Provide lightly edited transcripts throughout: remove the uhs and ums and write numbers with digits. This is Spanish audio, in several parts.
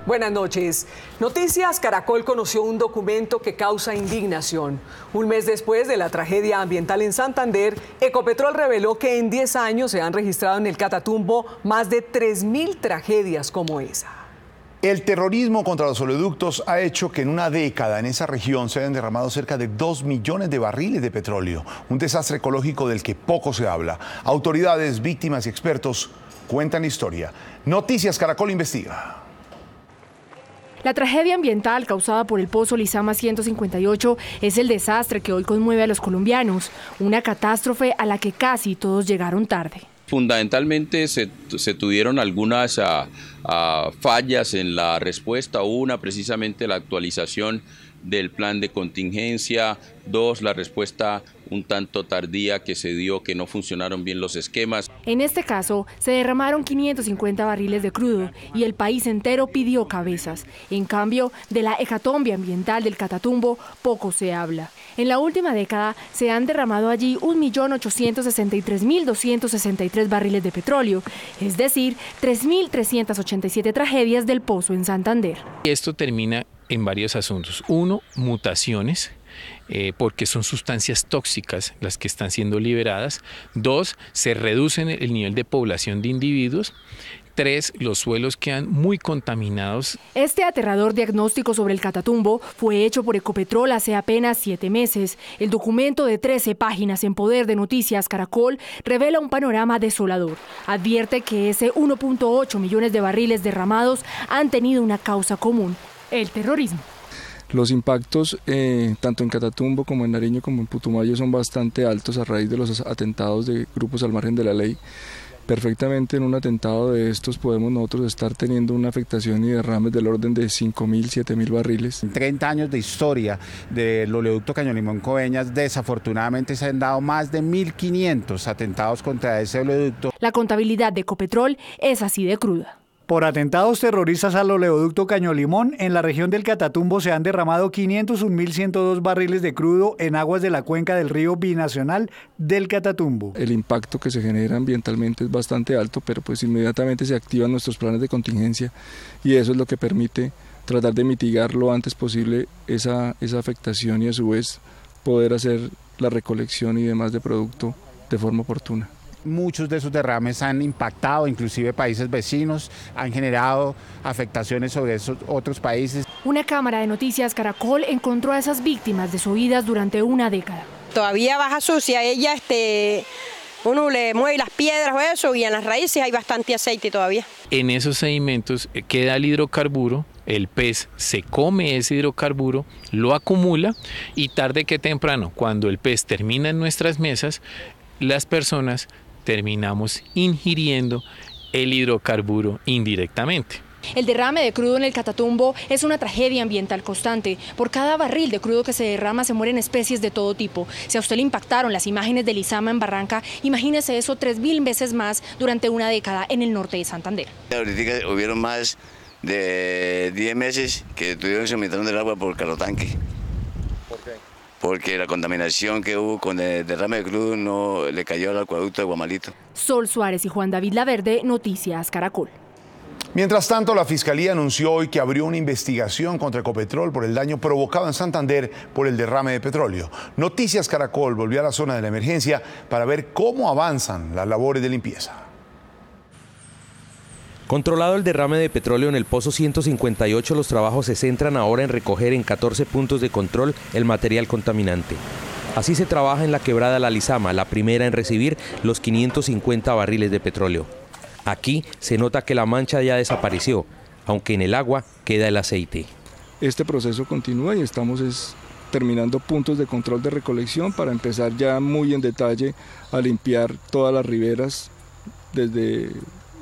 Buenas noches. Noticias Caracol conoció un documento que causa indignación. Un mes después de la tragedia ambiental en Santander, Ecopetrol reveló que en 10 años se han registrado en el Catatumbo más de 3.000 tragedias como esa. El terrorismo contra los oleoductos ha hecho que en una década en esa región se hayan derramado cerca de 2 millones de barriles de petróleo. Un desastre ecológico del que poco se habla. Autoridades, víctimas y expertos cuentan la historia. Noticias Caracol investiga. La tragedia ambiental causada por el pozo Lizama 158 es el desastre que hoy conmueve a los colombianos, una catástrofe a la que casi todos llegaron tarde. Fundamentalmente se tuvieron algunas fallas en la respuesta. Una, precisamente la actualización del plan de contingencia. 2, la respuesta un tanto tardía que se dio, que no funcionaron bien los esquemas. En este caso, se derramaron 550 barriles de crudo y el país entero pidió cabezas. En cambio, de la hecatombe ambiental del Catatumbo poco se habla. En la última década se han derramado allí 1.863.263 barriles de petróleo, es decir, 3.387 tragedias del pozo en Santander. Esto termina en varios asuntos. Uno, mutaciones, porque son sustancias tóxicas las que están siendo liberadas. 2, se reduce el nivel de población de individuos. 3, los suelos quedan muy contaminados. Este aterrador diagnóstico sobre el Catatumbo fue hecho por Ecopetrol hace apenas 7 meses. El documento de 13 páginas en poder de Noticias Caracol revela un panorama desolador. Advierte que ese 1.8 millones de barriles derramados han tenido una causa común: el terrorismo. Los impactos tanto en Catatumbo como en Nariño como en Putumayo son bastante altos a raíz de los atentados de grupos al margen de la ley. Perfectamente en un atentado de estos podemos nosotros estar teniendo una afectación y derrames del orden de 5.000, 7.000 barriles. En 30 años de historia del oleoducto Caño Limón-Coveñas, desafortunadamente se han dado más de 1.500 atentados contra ese oleoducto. La contabilidad de Ecopetrol es así de cruda. Por atentados terroristas al oleoducto Caño Limón, en la región del Catatumbo se han derramado 501.102 barriles de crudo en aguas de la cuenca del río binacional del Catatumbo. El impacto que se genera ambientalmente es bastante alto, pero pues inmediatamente se activan nuestros planes de contingencia y eso es lo que permite tratar de mitigar lo antes posible esa afectación y a su vez poder hacer la recolección y demás de producto de forma oportuna. Muchos de esos derrames han impactado inclusive países vecinos, han generado afectaciones sobre esos otros países. Una cámara de Noticias Caracol encontró a esas víctimas desoídas durante una década. Todavía baja sucia, ella uno le mueve las piedras o eso y en las raíces hay bastante aceite todavía. En esos sedimentos queda el hidrocarburo, el pez se come ese hidrocarburo, lo acumula y tarde que temprano, cuando el pez termina en nuestras mesas, las personas terminamos ingiriendo el hidrocarburo indirectamente. El derrame de crudo en el Catatumbo es una tragedia ambiental constante. Por cada barril de crudo que se derrama se mueren especies de todo tipo. Si a usted le impactaron las imágenes de Lizama en Barranca, imagínese eso 3.000 veces más durante una década en el norte de Santander. Ahorita hubieron más de 10 meses que tuvieron suministrando del agua por calotanque. ¿Por qué? Porque la contaminación que hubo con el derrame de crudo no le cayó al acueducto de Guamalito. Sol Suárez y Juan David Laverde, Noticias Caracol. Mientras tanto, la Fiscalía anunció hoy que abrió una investigación contra Ecopetrol por el daño provocado en Santander por el derrame de petróleo. Noticias Caracol volvió a la zona de la emergencia para ver cómo avanzan las labores de limpieza. Controlado el derrame de petróleo en el pozo 158, los trabajos se centran ahora en recoger en 14 puntos de control el material contaminante. Así se trabaja en la quebrada La Lizama, la primera en recibir los 550 barriles de petróleo. Aquí se nota que la mancha ya desapareció, aunque en el agua queda el aceite. Este proceso continúa y estamos terminando puntos de control de recolección para empezar ya muy en detalle a limpiar todas las riberas desde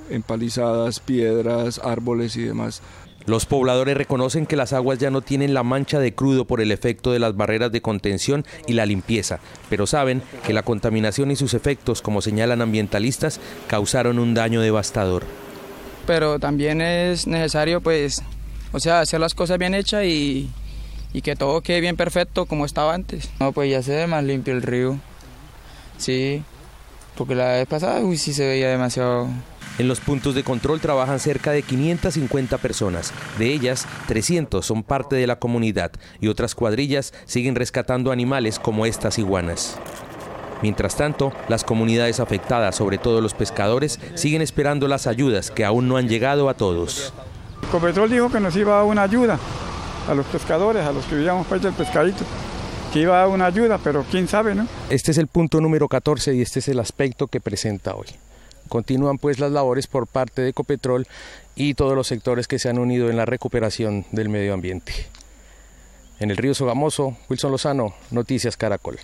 empalizadas, piedras, árboles y demás. Los pobladores reconocen que las aguas ya no tienen la mancha de crudo por el efecto de las barreras de contención y la limpieza, pero saben que la contaminación y sus efectos, como señalan ambientalistas, causaron un daño devastador. Pero también es necesario, hacer las cosas bien hechas y que todo quede bien perfecto como estaba antes. No, pues ya se ve más limpio el río. Sí, porque la vez pasada, sí se veía demasiado En los puntos de control trabajan cerca de 550 personas. De ellas, 300 son parte de la comunidad y otras cuadrillas siguen rescatando animales como estas iguanas. Mientras tanto, las comunidades afectadas, sobre todo los pescadores, siguen esperando las ayudas que aún no han llegado a todos. Ecopetrol dijo que nos iba a dar una ayuda a los pescadores, a los que vivíamos pues del pescadito, que iba a dar una ayuda, pero quién sabe, ¿no? Este es el punto número 14 y este es el aspecto que presenta hoy. Continúan pues las labores por parte de Ecopetrol y todos los sectores que se han unido en la recuperación del medio ambiente. En el río Sogamoso, Wilson Lozano, Noticias Caracol.